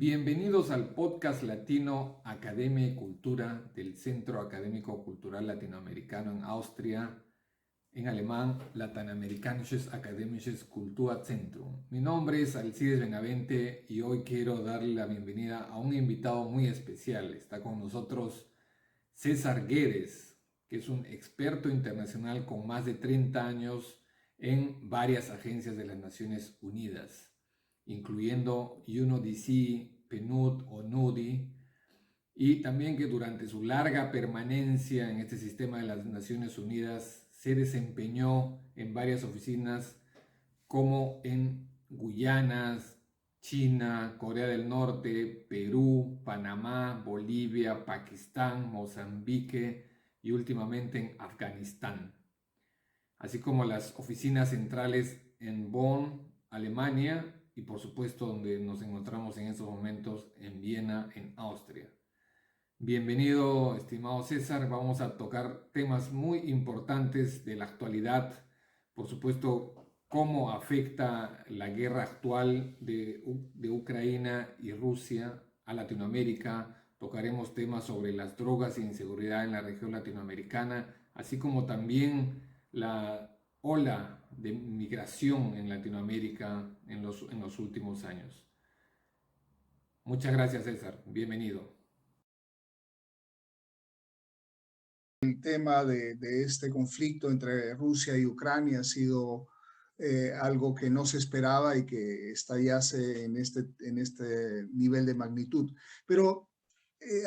Bienvenidos al podcast latino Academia y Cultura del Centro Académico Cultural Latinoamericano en Austria, en alemán Lateinamerikanisches Akademisches Kulturzentrum. Mi nombre es Alcides Benavente y hoy quiero darle la bienvenida a un invitado muy especial. Está con nosotros César Guedes, que es un experto internacional con más de 30 años en varias agencias de las Naciones Unidas, incluyendo UNODC, PNUD o NUDI, y también que durante su larga permanencia en este sistema de las Naciones Unidas se desempeñó en varias oficinas como en Guyanas, China, Corea del Norte, Perú, Panamá, Bolivia, Pakistán, Mozambique y últimamente en Afganistán, así como las oficinas centrales en Bonn, Alemania, y por supuesto donde nos encontramos en estos momentos en Viena, en Austria. Bienvenido, estimado César. Vamos a tocar temas muy importantes de la actualidad. Por supuesto, cómo afecta la guerra actual de Ucrania y Rusia a Latinoamérica. Tocaremos temas sobre las drogas e inseguridad en la región latinoamericana, así como también la ola de migración en Latinoamérica en los últimos años. Muchas gracias, César. Bienvenido. El tema de este conflicto entre Rusia y Ucrania ha sido algo que no se esperaba y que estallase en este nivel de magnitud. Pero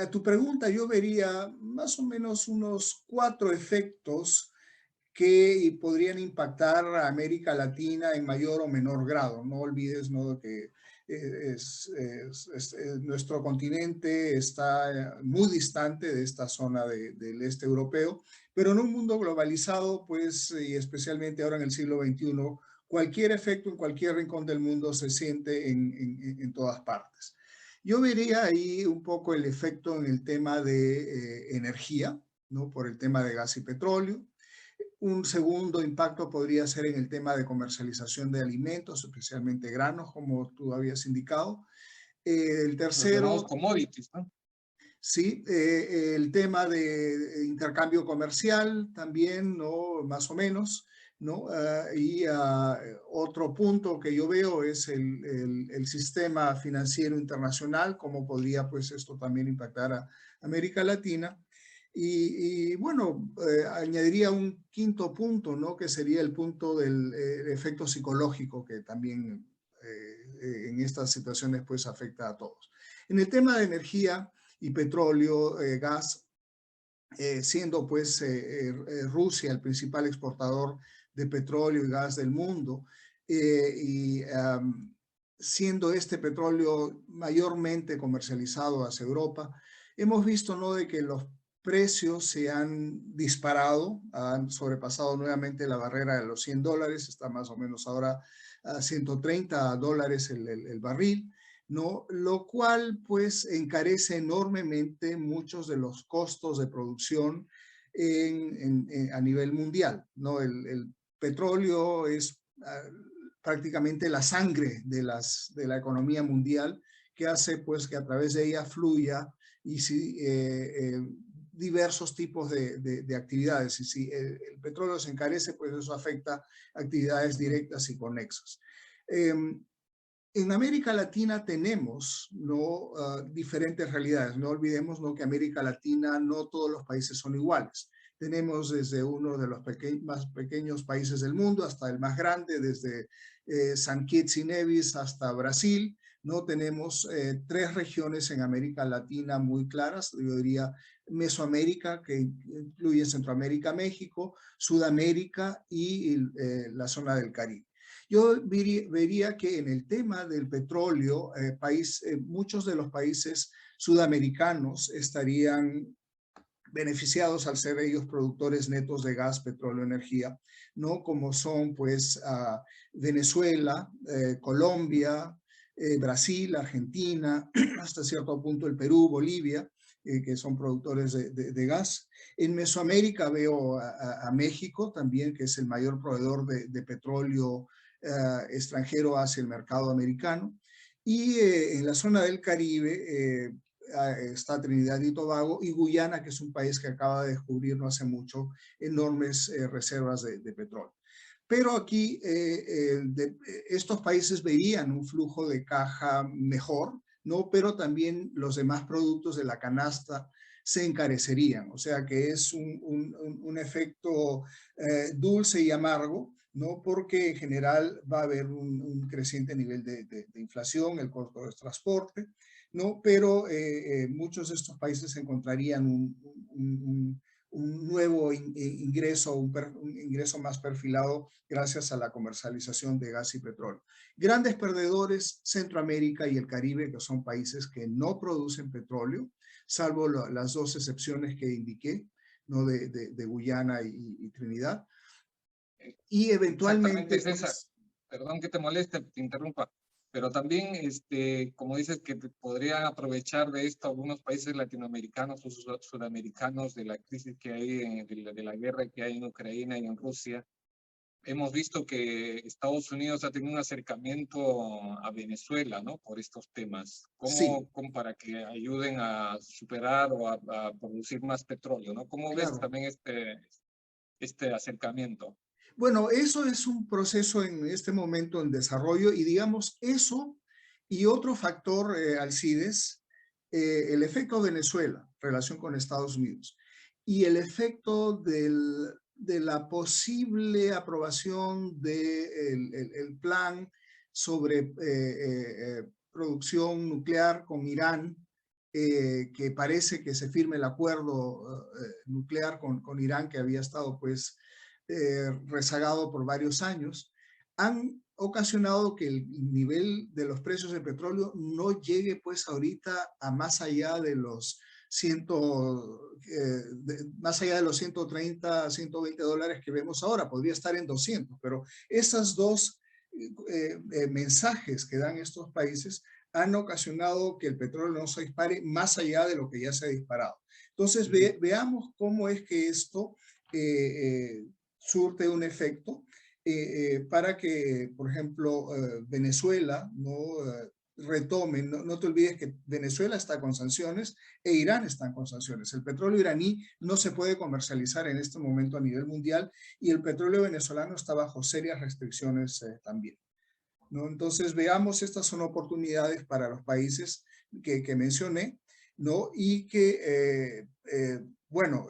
a tu pregunta yo vería más o menos unos 4 efectos que podrían impactar a América Latina en mayor o menor grado. No olvides, ¿no?, que nuestro continente está muy distante de esta zona del este europeo, pero en un mundo globalizado, pues, y especialmente ahora en el siglo XXI, cualquier efecto en cualquier rincón del mundo se siente en todas partes. Yo vería ahí un poco el efecto en el tema de energía, ¿no?, por el tema de gas y petróleo. Un segundo impacto podría ser en el tema de comercialización de alimentos, especialmente granos, como tú habías indicado. El Los llamados tercero, commodities, ¿no? sí, el tema de intercambio comercial también, ¿no?, más o menos, ¿no? Otro punto que yo veo es el sistema financiero internacional, cómo podría, pues, esto también impactar a América Latina. Bueno, añadiría un quinto punto, ¿no?, que sería el punto del efecto psicológico, que también en estas situaciones, pues, afecta a todos. En el tema de energía y petróleo, gas, siendo, pues, Rusia el principal exportador de petróleo y gas del mundo, siendo este petróleo mayormente comercializado hacia Europa, hemos visto, ¿no?, de que los precios se han disparado, han sobrepasado nuevamente la barrera de los $100, está más o menos ahora a $130 el barril, ¿no? Lo cual, pues, encarece enormemente muchos de los costos de producción a nivel mundial, ¿no? El petróleo es prácticamente la sangre de la economía mundial, que hace, pues, que a través de ella fluya y diversos tipos de actividades. Y si el petróleo se encarece, pues eso afecta actividades directas y conexas. En América Latina tenemos, ¿no?, diferentes realidades. No olvidemos, ¿no?, que América Latina no todos los países son iguales. Tenemos desde uno de los más pequeños países del mundo hasta el más grande, desde San Kitts y Nevis hasta Brasil, ¿no? Tenemos 3 regiones en América Latina muy claras. Yo diría Mesoamérica, que incluye Centroamérica, México, Sudamérica y la zona del Caribe. Yo vería que en el tema del petróleo, muchos de los países sudamericanos estarían beneficiados al ser ellos productores netos de gas, petróleo, energía, ¿no? Como son, pues, Venezuela, Colombia, Brasil, Argentina, hasta cierto punto el Perú, Bolivia, que son productores de gas. En Mesoamérica veo a México también, que es el mayor proveedor de petróleo extranjero hacia el mercado americano. Y en la zona del Caribe está Trinidad y Tobago y Guyana, que es un país que acaba de descubrir no hace mucho enormes reservas de petróleo. Pero aquí estos países verían un flujo de caja mejor, ¿no? Pero también los demás productos de la canasta se encarecerían. O sea que es un efecto dulce y amargo, ¿no? Porque en general va a haber un creciente nivel de inflación, el costo del transporte, ¿no? Pero muchos de estos países encontrarían un nuevo ingreso, un ingreso más perfilado gracias a la comercialización de gas y petróleo. Grandes perdedores, Centroamérica y el Caribe, que son países que no producen petróleo, salvo las dos excepciones que indiqué, ¿no? de Guyana y Trinidad. Y Exactamente, eventualmente, César. pues, Perdón que te moleste, te interrumpa. Pero también, como dices, que podrían aprovechar de esto algunos países latinoamericanos o sudamericanos de la crisis que hay, de la guerra que hay en Ucrania y en Rusia. Hemos visto que Estados Unidos ha tenido un acercamiento a Venezuela, ¿no? Por estos temas. sí, ¿Cómo para que ayuden a superar o a producir más petróleo, ¿no? ¿Cómo ves claro. también este acercamiento? Bueno, eso es un proceso en este momento en desarrollo y digamos eso y otro factor, Alcides, el efecto Venezuela, relación con Estados Unidos, y el efecto de la posible aprobación del el plan sobre producción nuclear con Irán, que parece que se firme el acuerdo nuclear con Irán, que había estado pues rezagado por varios años, han ocasionado que el nivel de los precios del petróleo no llegue pues ahorita a más allá de los más allá de los 130, 120 dólares que vemos ahora, podría estar en 200, pero esas dos mensajes que dan estos países han ocasionado que el petróleo no se dispare más allá de lo que ya se ha disparado. Entonces, veamos cómo es que esto surte un efecto para que, por ejemplo, Venezuela no retome, no te olvides que Venezuela está con sanciones e Irán está con sanciones. El petróleo iraní no se puede comercializar en este momento a nivel mundial y el petróleo venezolano está bajo serias restricciones también, ¿no? Entonces, veamos, estas son oportunidades para los países que mencioné, ¿no? Y que, bueno,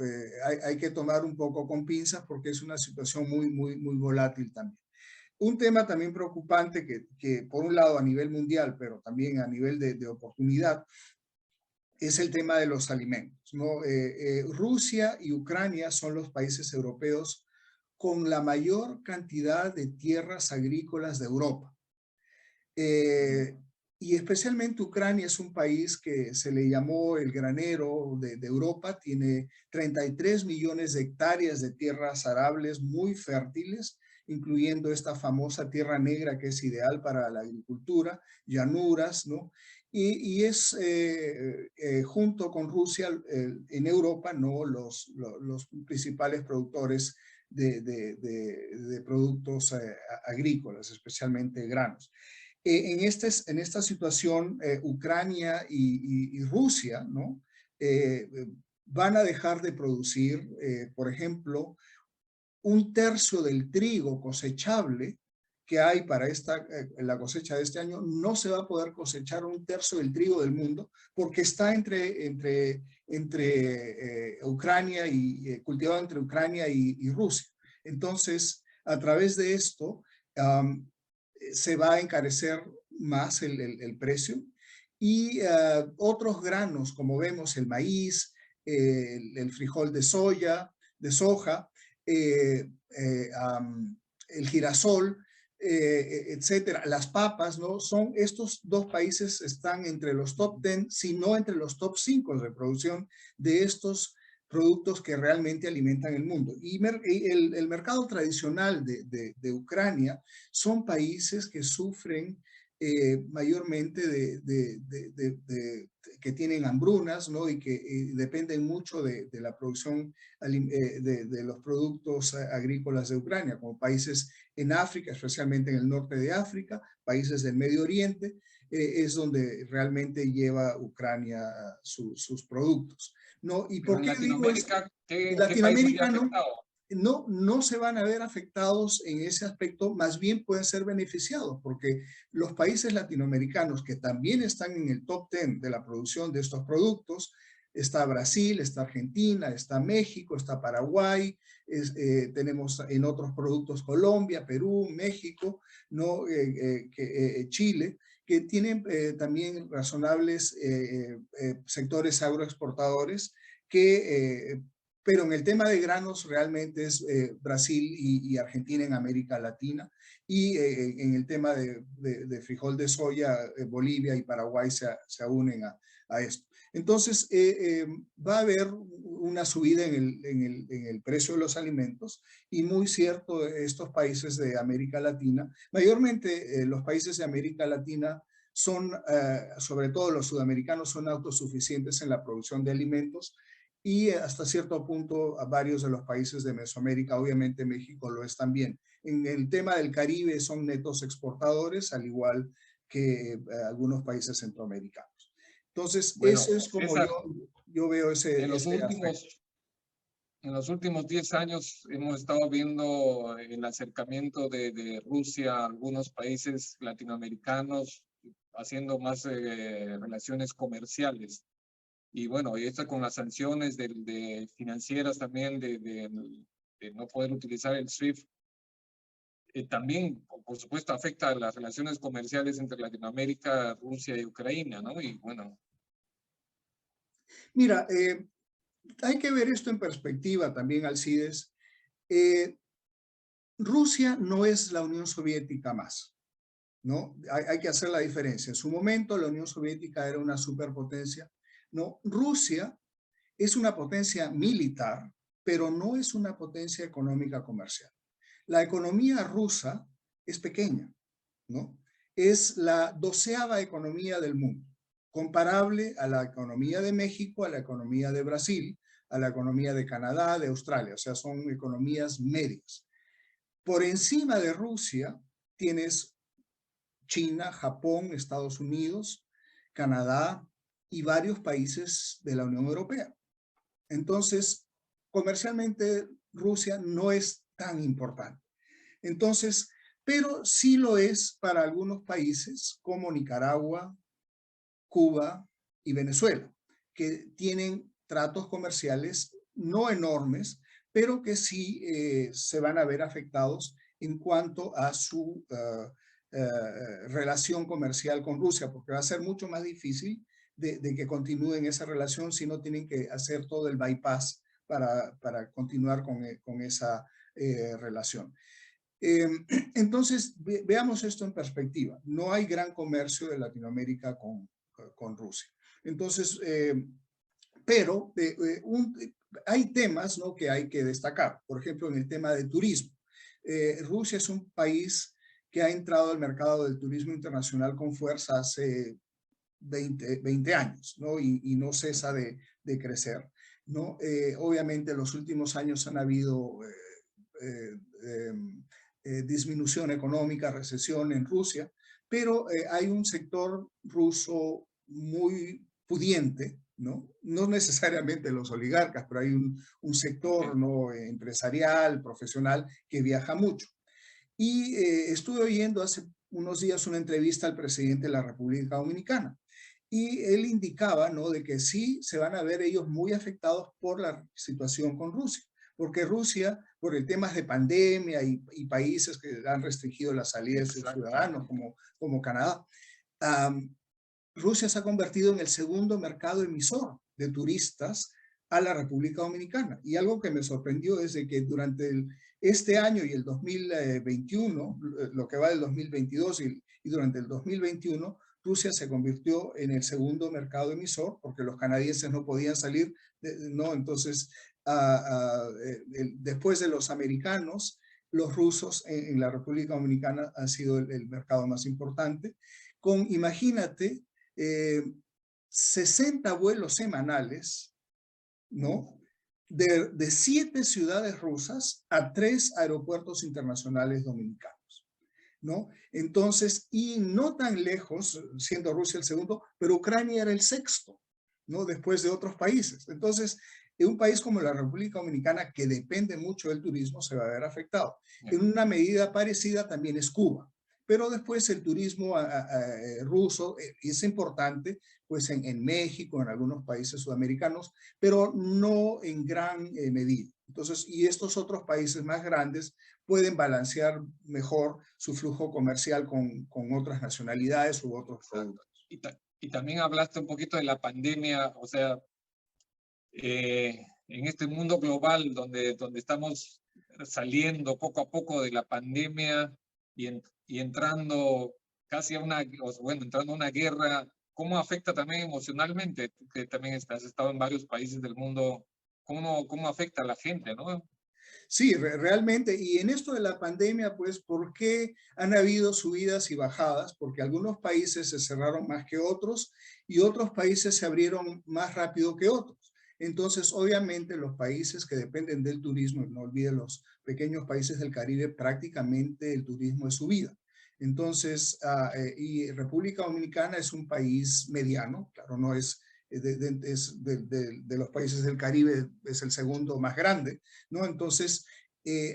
hay que tomar un poco con pinzas porque es una situación muy volátil también. Un tema también preocupante que por un lado a nivel mundial, pero también a nivel de oportunidad, es el tema de los alimentos, ¿no? Rusia y Ucrania son los países europeos con la mayor cantidad de tierras agrícolas de Europa. Eh, y especialmente Ucrania es un país que se le llamó el granero de Europa, tiene 33 millones de hectáreas de tierras arables muy fértiles, incluyendo esta famosa tierra negra que es ideal para la agricultura, llanuras, ¿no? Y es junto con Rusia en Europa, ¿no? Los principales productores de productos agrícolas, especialmente granos. En esta situación, Ucrania y Rusia, ¿no? Van a dejar de producir, por ejemplo, un tercio del trigo cosechable que hay para la cosecha de este año. No se va a poder cosechar un tercio del trigo del mundo porque está entre Ucrania cultivado entre Ucrania y Rusia. Entonces, a través de esto, se va a encarecer más el precio y otros granos, como vemos, el maíz, el frijol de soja, el girasol, etcétera, las papas, ¿no? Son estos dos países están entre los top 10, si no entre los top 5 de producción de estos productos que realmente alimentan el mundo. Y el mercado tradicional de Ucrania son países que sufren mayormente que tienen hambrunas, ¿no? Y que dependen mucho de la producción de los productos agrícolas de Ucrania, como países en África, especialmente en el norte de África, países del Medio Oriente, es donde realmente lleva Ucrania sus productos. ¿No? ¿Y Pero por en qué digo esto? Latinoamérica, En ¿qué país sería Latinoamérica afectado? no se van a ver afectados en ese aspecto, más bien pueden ser beneficiados, porque los países latinoamericanos que también están en el top 10 de la producción de estos productos, está Brasil, está Argentina, está México, está Paraguay, tenemos en otros productos Colombia, Perú, México, ¿no? Chile, que tienen también razonables sectores agroexportadores que pero en el tema de granos realmente es Brasil y Argentina en América Latina, y en el tema de frijol de soya, Bolivia y Paraguay se unen a esto. Entonces, va a haber una subida en el precio de los alimentos, y muy cierto, estos países de América Latina, mayormente los países de América Latina son, sobre todo los sudamericanos, son autosuficientes en la producción de alimentos, y hasta cierto punto a varios de los países de Mesoamérica, obviamente México lo es también. En el tema del Caribe son netos exportadores, al igual que algunos países centroamericanos. Entonces, Bueno, eso es como César, yo veo en los ese aspecto. últimos, en los últimos 10 años hemos estado viendo el acercamiento de Rusia a algunos países latinoamericanos, haciendo más relaciones comerciales. Y bueno, y esto con las sanciones de financieras también, de no poder utilizar el SWIFT, también, por supuesto, afecta a las relaciones comerciales entre Latinoamérica, Rusia y Ucrania, ¿no? Y bueno, Mira, hay que ver esto en perspectiva también, Alcides. Eh, Rusia no es la Unión Soviética más, ¿no? Hay que hacer la diferencia. En su momento, la Unión Soviética era una superpotencia, ¿no? Rusia es una potencia militar, pero no es una potencia económica comercial. La economía rusa es pequeña, ¿no? Es la 12ª economía del mundo, comparable a la economía de México, a la economía de Brasil, a la economía de Canadá, de Australia, o sea, son economías medias. Por encima de Rusia tienes China, Japón, Estados Unidos, Canadá y varios países de la Unión Europea. Entonces, comercialmente Rusia no es tan importante. Entonces, pero sí lo es para algunos países como Nicaragua, Cuba y Venezuela, que tienen tratos comerciales no enormes, pero que sí se van a ver afectados en cuanto a su relación comercial con Rusia, porque va a ser mucho más difícil de que continúen esa relación si no tienen que hacer todo el bypass para continuar con esa relación. Eh, entonces, veamos esto en perspectiva. No hay gran comercio de Latinoamérica con Rusia. Entonces, pero hay temas, ¿no?, que hay que destacar. Por ejemplo, en el tema de turismo. Rusia es un país que ha entrado al mercado del turismo internacional con fuerza hace 20 años, ¿no? Y no cesa de crecer, ¿no? Obviamente, los últimos años han habido eh, disminución económica, recesión en Rusia, pero hay un sector ruso muy pudiente, ¿no? No necesariamente los oligarcas, pero hay un sector, ¿no?, empresarial, profesional, que viaja mucho. Y estuve oyendo hace unos días una entrevista al presidente de la República Dominicana, y él indicaba, ¿no?, de que sí se van a ver ellos muy afectados por la situación con Rusia, porque Rusia, por el tema de pandemia y países que han restringido la salida de sus exacto. ciudadanos, como Canadá, um, Rusia se ha convertido en el segundo mercado emisor de turistas a la República Dominicana. Y algo que me sorprendió es de que durante este año y el 2021, lo que va del 2022 y durante el 2021, Rusia se convirtió en el segundo mercado emisor porque los canadienses no podían salir, ¿no? Entonces, después de los americanos, los rusos en la República Dominicana han sido el mercado más importante. Imagínate, eh, 60 vuelos semanales, ¿no? De 7 ciudades rusas a 3 aeropuertos internacionales dominicanos. ¿no? Entonces, y no tan lejos, siendo Rusia el segundo, pero Ucrania era el sexto, ¿no? Después de otros países. Entonces, en un país como la República Dominicana, que depende mucho del turismo, se va a ver afectado. En Ya. una medida parecida también es Cuba. Pero después el turismo ruso es importante, pues en México, en algunos países sudamericanos, pero no en gran medida. Entonces, y estos otros países más grandes pueden balancear mejor su flujo comercial con otras nacionalidades u otros Exacto. productos. Y también hablaste un poquito de la pandemia, o sea, en este mundo global donde estamos saliendo poco a poco de la pandemia y entrando casi a una, bueno, entrando a una guerra, ¿cómo afecta también emocionalmente? Tú que también has estado en varios países del mundo, ¿cómo afecta a la gente, no? Sí, realmente, y en esto de la pandemia, pues, ¿por qué han habido subidas y bajadas? Porque algunos países se cerraron más que otros y otros países se abrieron más rápido que otros. Entonces, obviamente, los países que dependen del turismo, no olviden los pequeños países del Caribe, prácticamente el turismo es su vida. Entonces, y República Dominicana es un país mediano, claro, no es de los países del Caribe, es el segundo más grande, ¿no? Entonces,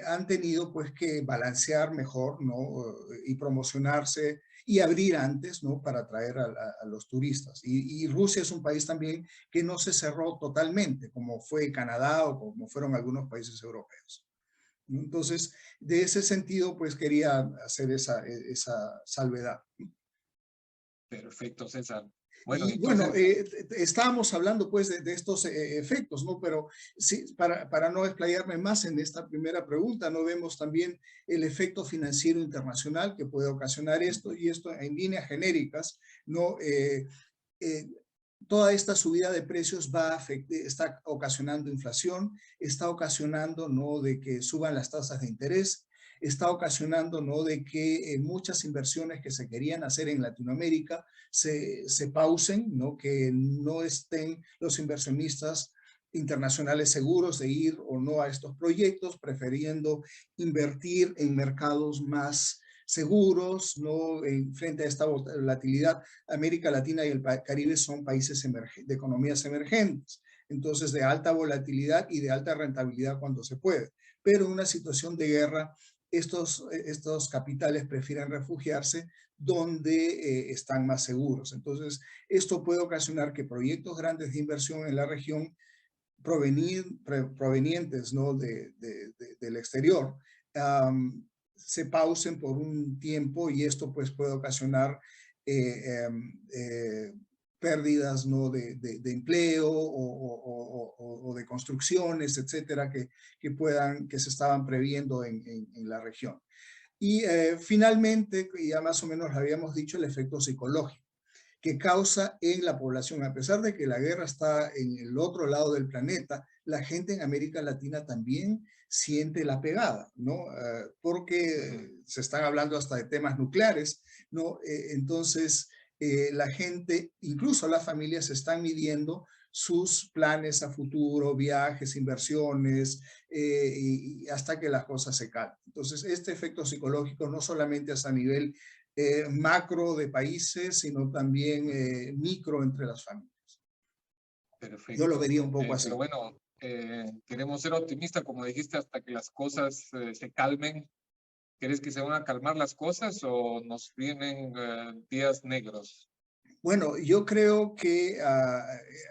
han tenido pues que balancear mejor, ¿no? Y promocionarse y abrir antes, ¿no? Para atraer a los turistas. Y Rusia es un país también que no se cerró totalmente, como fue Canadá o como fueron algunos países europeos, ¿no? Entonces, de ese sentido, pues quería hacer esa salvedad. Perfecto, César. Bueno, Y bueno, entonces, estábamos hablando pues de estos efectos, ¿no? Pero sí, para no explayarme más en esta primera pregunta, no vemos también el efecto financiero internacional que puede ocasionar esto, y esto en líneas genéricas, ¿no? Eh, Toda esta subida de precios está ocasionando inflación, está ocasionando, ¿no? De que suban las tasas de interés, está ocasionando, ¿no? De que muchas inversiones que se querían hacer en Latinoamérica se pausen, ¿no? Que no estén los inversionistas internacionales seguros de ir o no a estos proyectos, prefiriendo invertir en mercados más seguros, ¿no? Frente a esta volatilidad. América Latina y el Caribe son países de economías emergentes, entonces de alta volatilidad y de alta rentabilidad cuando se puede. Pero en una situación de guerra, estos capitales prefieren refugiarse donde están más seguros. Entonces, esto puede ocasionar que proyectos grandes de inversión en la región provenientes, ¿no? Del exterior, se pausen por un tiempo, y esto pues puede ocasionar pérdidas, ¿no? de empleo o de construcciones, etcétera, que se estaban previendo en la región. Y finalmente, ya más o menos habíamos dicho, el efecto psicológico que causa en la población. A pesar de que la guerra está en el otro lado del planeta, la gente en América Latina también siente la pegada, ¿no? Porque se están hablando hasta de temas nucleares, ¿no? Entonces, la gente, incluso las familias, están midiendo sus planes a futuro, viajes, inversiones, y hasta que las cosas se calmen. Entonces, este efecto psicológico no solamente es a nivel macro de países, sino también micro entre las familias. Yo lo perfecto. vería un poco Pero así. bueno, queremos ser optimistas, como dijiste, hasta que las cosas se calmen. ¿Crees que se van a calmar las cosas o nos vienen días negros? Bueno, yo creo que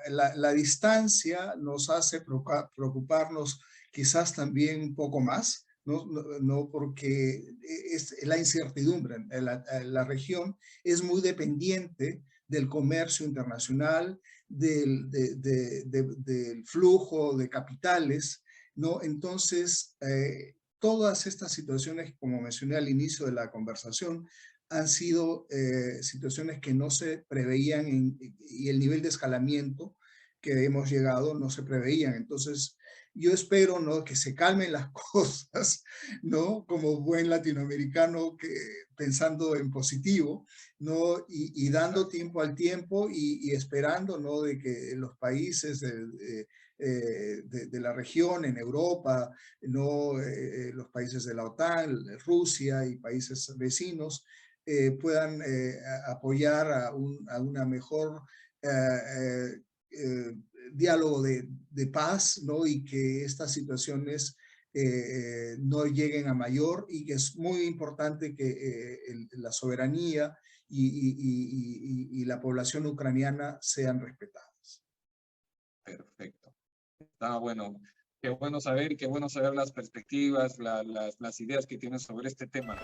la distancia nos hace preocuparnos quizás también un poco más, ¿no? No porque es la incertidumbre. La región es muy dependiente del comercio internacional, del flujo de capitales, ¿no? Entonces, todas estas situaciones, como mencioné al inicio de la conversación, han sido situaciones que no se preveían y el nivel de escalamiento que hemos llegado no se preveían. Entonces, yo espero, ¿no? Que se calmen las cosas, ¿no? Como buen latinoamericano que pensando en positivo, ¿no? Y dando Exacto. tiempo al tiempo y esperando, ¿no? De que los países de la región, en Europa, ¿no? Los países de la OTAN, Rusia y países vecinos, puedan apoyar a una mejor diálogo de paz, ¿no? Y que estas situaciones no lleguen a mayor, y que es muy importante que la soberanía y la población ucraniana sean respetadas. Perfecto. Está bueno. Qué bueno saber, qué bueno saber las perspectivas, las ideas que tienes sobre este tema.